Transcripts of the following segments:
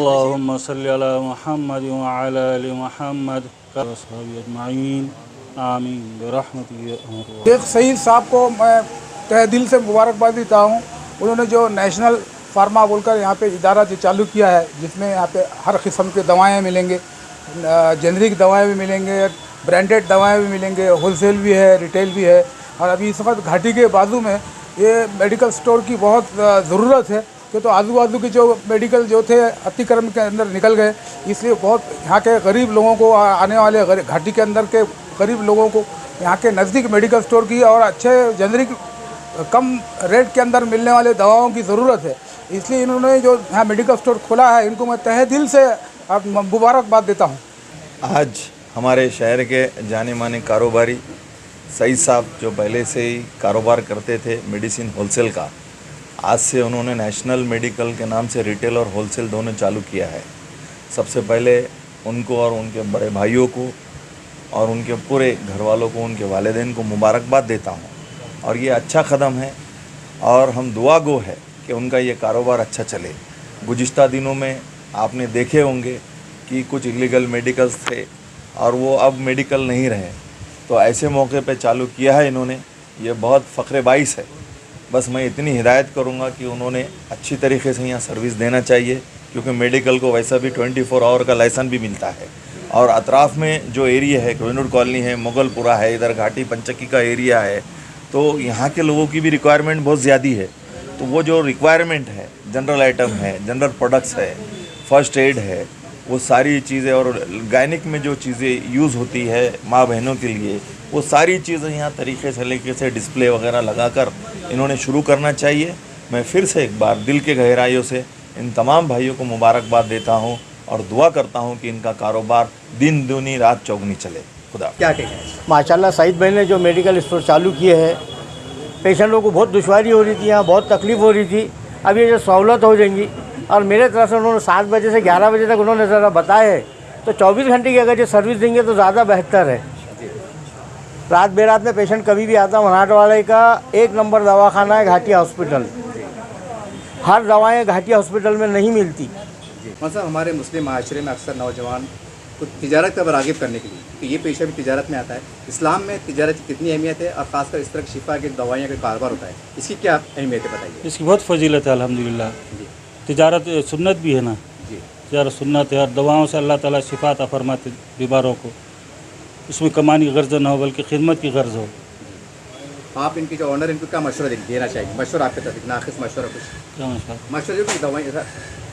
अल्लाहुम्मा सल्ली अला मुहम्मद व अला आलि मुहम्मद व अस्हाबी अजमाइन आमीन बिरहमतिका या अरहम। शेख सईद साहब को मैं तहे दिल से मुबारकबाद देता हूँ। उन्होंने जो नेशनल फार्मा बोलकर यहाँ पे इदारा जो चालू किया है, जिसमें यहाँ पे हर किस्म के दवाएँ मिलेंगे, जेनरिक दवाएँ भी मिलेंगे, ब्रांडेड दवाएँ भी मिलेंगे, होलसेल भी है, रिटेल भी है। और अभी इस वक्त घाटी के बाजू में ये मेडिकल स्टोर की बहुत ज़रूरत है, कि तो आजू बाजू के जो मेडिकल जो थे अतिक्रमण के अंदर निकल गए, इसलिए बहुत यहाँ के गरीब लोगों को, आने वाले घाटी के अंदर के गरीब लोगों को यहाँ के नज़दीक मेडिकल स्टोर की और अच्छे जेनरिक कम रेट के अंदर मिलने वाले दवाओं की ज़रूरत है। इसलिए इन्होंने जो यहाँ मेडिकल स्टोर खोला है, इनको मैं तहे दिल से मुबारकबाद देता हूँ। आज हमारे शहर के जाने माने कारोबारी सईद साहब, जो पहले से ही कारोबार करते थे मेडिसिन होलसेल का, आज से उन्होंने नेशनल मेडिकल के नाम से रिटेल और होलसेल दोनों चालू किया है। सबसे पहले उनको और उनके बड़े भाइयों को और उनके पूरे घर वालों को, उनके वालिदैन को मुबारकबाद देता हूँ। और ये अच्छा कदम है और हम दुआ गो है कि उनका ये कारोबार अच्छा चले। गुज़िश्ता दिनों में आपने देखे होंगे कि कुछ इलीगल मेडिकल्स थे और वो अब मेडिकल नहीं रहे, तो ऐसे मौके पे चालू किया है इन्होंने, ये बहुत फ़ख्र बाइस है। बस मैं इतनी हिदायत करूँगा कि उन्होंने अच्छी तरीके से यहाँ सर्विस देना चाहिए, क्योंकि मेडिकल को वैसा भी 24 आवर का लाइसेंस भी मिलता है। और अतराफ़ में जो एरिया है, कोहिनूर कॉलोनी है, मुगलपुरा है, इधर घाटी पंचक्की का एरिया है, तो यहाँ के लोगों की भी रिक्वायरमेंट बहुत ज़्यादा है। तो वो जो रिक्वायरमेंट है, जनरल आइटम है, जनरल प्रोडक्ट्स है, फर्स्ट एड है, वो सारी चीज़ें, और गायनिक में जो चीज़ें यूज़ होती है माँ बहनों के लिए, वो सारी चीज़ें यहाँ तरीके से डिस्प्ले वगैरह लगाकर इन्होंने शुरू करना चाहिए। मैं फिर से एक बार दिल के गहराइयों से इन तमाम भाइयों को मुबारकबाद देता हूँ और दुआ करता हूँ कि इनका कारोबार दिन दूनी रात चौगुनी चले। खुदा क्या कहें? माशाल्लाह सईद भाई ने जो मेडिकल स्टोर चालू किए हैं, पेशेंटों को बहुत दुश्वारी हो रही थी, यहाँ बहुत तकलीफ़ हो रही थी। अब ये जो सहूलत हो जाएंगी, और मेरे तरफ से उन्होंने 7 बजे से 11 बजे तक उन्होंने ज़रा बताया है, तो 24 घंटे की अगर ये सर्विस देंगे तो ज़्यादा बेहतर है। रात बेरात में पेशेंट कभी भी आता, मनाट वाले का 1 नंबर दवाखाना है घाटी हॉस्पिटल। हर दवाएँ घाटी हॉस्पिटल में नहीं मिलती। मतलब हमारे मुस्लिम माशरे में अक्सर नौजवान को तिजारत का राग़िब करने के लिए, तो ये पेशा भी तिजारत में आता है। इस्लाम में तिजारत की कितनी अहमियत है, और ख़ासकर इस तरह की शिफा की दवाइयाँ का कारोबार होता है, इसकी क्या अहमियत है बताइए? इसकी बहुत फजीलत है अल्हम्दुलिल्लाह। तिजारत सुन्नत भी है ना, तिजारत सुन्नत है, और दवाओं से अल्लाह ताला शिफा अता फरमाते बीमारों को। उसमें कमाने की गर्ज ना हो, बल्कि खिदमत की गर्ज हो। आप इनके जो ऑनर, इनको क्या मशवरा देना चाहिए? मशवरा आपके तरफ नाक़िस मशवरा कुछ? क्या मशवरा जो कि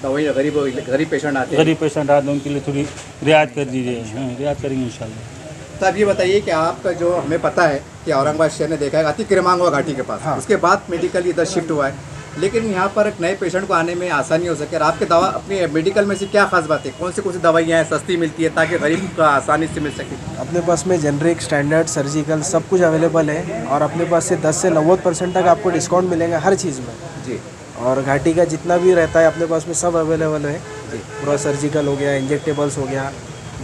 दवाई गरीब पेशेंट आते हैं, गरीब पेशेंट आते हैं, उनके लिए थोड़ी रियायत कर दीजिए। हाँ, रियायत करेंगे इंशाल्लाह। तो अब ये बताइए कि आपका जो, हमें पता है कि औरंगाबाद शहर ने देखा है अतिक्रमण हुआ घाटी के पास, हाँ। उसके बाद मेडिकल इधर शिफ्ट हुआ है, लेकिन यहाँ पर एक नए पेशेंट को आने में आसानी हो सके। और आपके दवा अपनी मेडिकल में से क्या खास बात है? कौन सी दवाइयाँ हैं सस्ती मिलती है ताकि गरीब का आसानी से मिल सके? अपने पास में जेनरिक, स्टैंडर्ड, सर्जिकल सब कुछ अवेलेबल है, और अपने पास से 10 से 90% तक आपको डिस्काउंट मिलेगा हर चीज़ में जी। और घाटी का जितना भी रहता है अपने पास में सब अवेलेबल है जी। पूरा सर्जिकल हो गया, इंजेक्टेबल्स हो गया,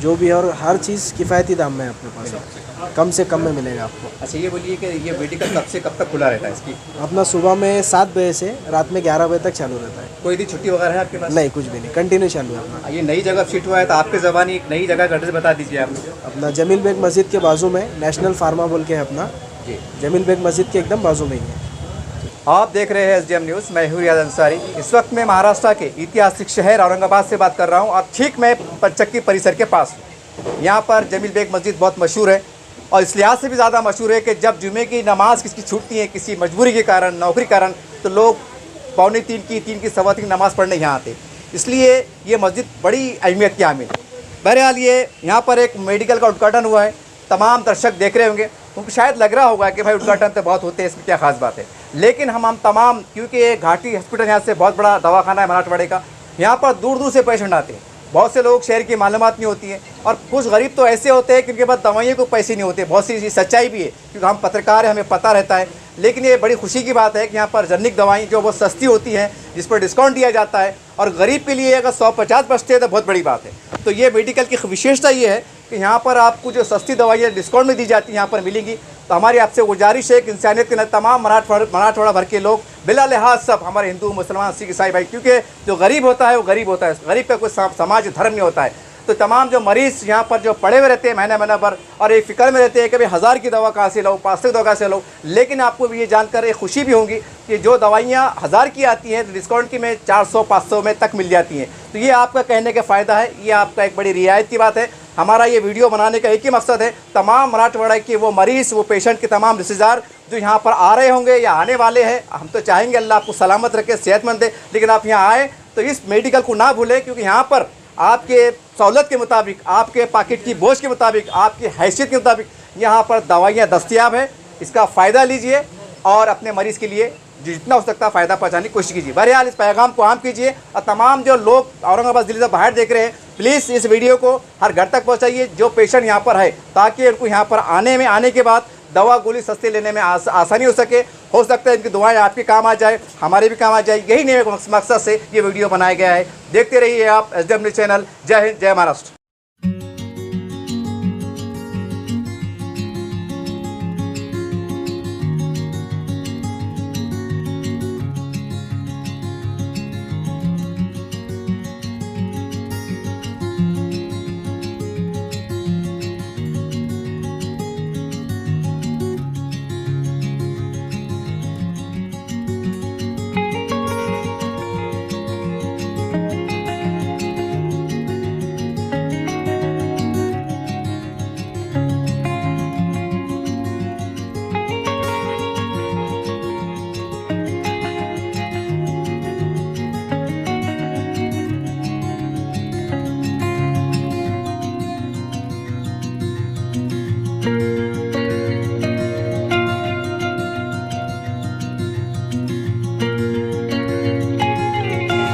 जो भी, और हर चीज़ किफ़ायती दाम में अपने पास कम से कम में मिलेगा आपको। अच्छा, ये बोलिए कि ये मेडिकल कब से कब तक खुला रहता है इसकी? अपना सुबह में 7 बजे से रात में 11 बजे तक चालू रहता है। कोई भी छुट्टी वगैरह है आपके पास? नहीं, कुछ भी नहीं, कंटिन्यू चालू है अपना। ये नई जगह शिफ्ट हुआ है, तो आपके ज़बानी एक नई जगह का एड्रेस बता दीजिए आप। अपना जमील बेग मस्जिद के बाजू में नेशनल फार्मा बोल के है अपना जी, जमील बेग मस्जिद के एकदम बाजू में ही है। आप देख रहे हैं SDM न्यूज़, मैं हूं रियाज अंसारी। इस वक्त मैं महाराष्ट्र के ऐतिहासिक शहर औरंगाबाद से बात कर रहा हूं, और ठीक मैं पंचक्की परिसर के पास हूं। यहाँ पर जमील बेग मस्जिद बहुत मशहूर है, और इस लिहाज से भी ज़्यादा मशहूर है कि जब जुमे की नमाज़ किसी छूटती है, किसी मजबूरी के कारण, नौकरी के कारण, तो लोग 2:45 3 की सवा 3 नमाज़ पढ़ने यहाँ आते। इसलिए ये मस्जिद बड़ी अहमियत की हामिल है। बहरहाल ये यहाँ पर एक मेडिकल का उद्घाटन हुआ है, तमाम दर्शक देख रहे होंगे, उनको शायद लग रहा होगा कि भाई उद्घाटन तो बहुत होते हैं, इसमें क्या खास बात है। लेकिन हम तमाम, क्योंकि ये घाटी हॉस्पिटल यहाँ से बहुत बड़ा दवाखाना है मराठवाड़े का, यहाँ पर दूर दूर से पेशेंट आते हैं। बहुत से लोग शहर की मालूमात नहीं होती है, और कुछ गरीब तो ऐसे होते हैं कि उनके पास दवाइयों को पैसे नहीं होते। बहुत सी सच्चाई भी है, क्योंकि हम पत्रकार हैं, हमें पता रहता है। लेकिन ये बड़ी खुशी की बात है कि यहाँ पर जेनरिक दवाई जो बहुत सस्ती होती हैं, जिस पर डिस्काउंट दिया जाता है, और गरीब के लिए अगर 150 बचते हैं तो बहुत बड़ी बात है। तो ये मेडिकल की विशेषता ये है कि यहाँ पर आपको जो सस्ती दवाइयाँ डिस्काउंट में दी जाती हैं यहाँ पर मिलेंगी। तो हमारी आपसे गुजारिश है कि इंसानियत के तमाम मराठवाड़ा भर के लोग बिला लिहाज सब हमारे हिंदू मुसलमान सिख ईसाई भाई, क्योंकि जो गरीब होता है वो गरीब होता है, गरीब का कोई समाज धर्म नहीं होता है। तो तमाम जो मरीज़ यहाँ पर जो पड़े हुए रहते हैं महीने भर और एक फ़िक्र में रहते हैं कि भाई 1000 की दवा कहाँ से लो, 500 की दवा कहाँ से लो, लेकिन आपको भी ये जानकर एक खुशी भी होगी कि जो दवाइयाँ 1000 की आती हैं तो डिस्काउंट की में 400-500 में तक मिल जाती हैं। तो ये आपका कहने का फ़ायदा है, ये आपका एक बड़ी रियायत की बात है। हमारा ये वीडियो बनाने का एक ही मकसद है, तमाम मराठवाड़ा के वो मरीज़, वो पेशेंट के तमाम रिश्तेदार जो यहाँ पर आ रहे होंगे या आने वाले हैं, हम तो चाहेंगे अल्लाह आपको सलामत रखे, सेहतमंद दे, लेकिन आप यहाँ आएँ तो इस मेडिकल को ना भूलें, क्योंकि यहाँ पर आपके सहूलत के मुताबिक, आपके पॉकेट की बोझ के मुताबिक, आपकी हैसियत के मुताबिक यहाँ पर दवाइयाँ दस्तयाब है। इसका फ़ायदा लीजिए और अपने मरीज़ के लिए जितना हो सकता है फ़ायदा पहुँचाने की कोशिश कीजिए। बहरहाल इस पैगाम को आम कीजिए और तमाम जो लोग औरंगाबाद ज़िले से बाहर देख रहे हैं, प्लीज़ इस वीडियो को हर घर तक पहुँचाइए जो पेशेंट यहाँ पर है, ताकि उनको यहाँ पर आने के बाद दवा गोली सस्ते लेने में आसानी हो सके। हो सकता है इनकी दुआएं आपके काम आ जाए, हमारे भी काम आ जाए, यही नहीं मकसद से ये वीडियो बनाया गया है। देखते रहिए आप SDM न्यूज़ चैनल। जय हिंद, जय महाराष्ट्र।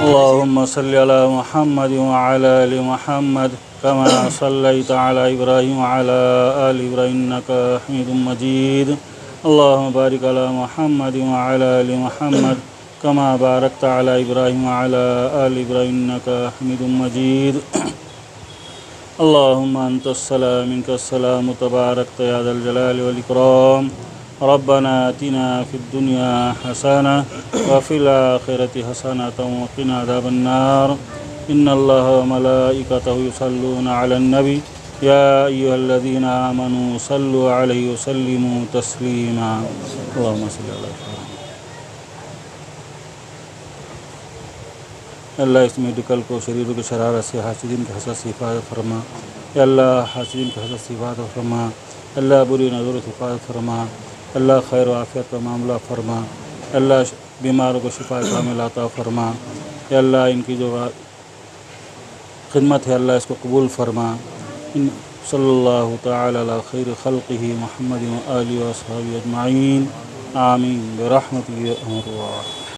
अल्लाहुम्मा सल्लि अला मुहम्मद व अला आलि मुहम्मद कमा सल्लैता अला इब्राहीम व अला आलि इब्राहीम इन्नका हमीदुम मजीद। अल्लाहुम्मा बारिक अला मुहम्मद व अला आलि मुहम्मद कमा बारकता अला इब्राहीम व अला आलि इब्राहीम इन्नका हमीदुम मजीद। अल्लाहुम्मा अंतस्सलाम मिनकस्सलाम तबारकता या ज़ल जलाली वल इकराम। रब्बना आतिना फिद दुनिया हसना व फिल आखिरति हसनतन व क़िना अज़ाबन्नार। इन्नल्लाह व मलाइकतहु युसल्लूना अलन नबी या अय्युहल्लज़ीना आमनू सल्लु अलैहि व सल्लिमू तस्लीमा। अल्लाहुम्मा सल्लि अला अल्लाह इस मेडिकल को शरीरों की शरारत से, हासिदीन के हसद से हिफाजत फरमा। या अल्लाह हासिदीन के हसद से हिफाजत फरमा। अल्लाह बुरी नज़रों से हिफाजत फरमा। अल्लाह खैर व आफ़ियत का मामला फरमा। अल्लाह बीमारों को शिफा कामिल अता फरमा। या अल्लाह इनकी जो खिदमत है अल्लाह इसको कबूल फरमा। सल्लल्लाहु तआला अला खैर खल्क़िही मुहम्मद व आलिहि व अस्हाबिही अजमाइन। आमीन बिरहमतिही या अरहमर राहिमीन।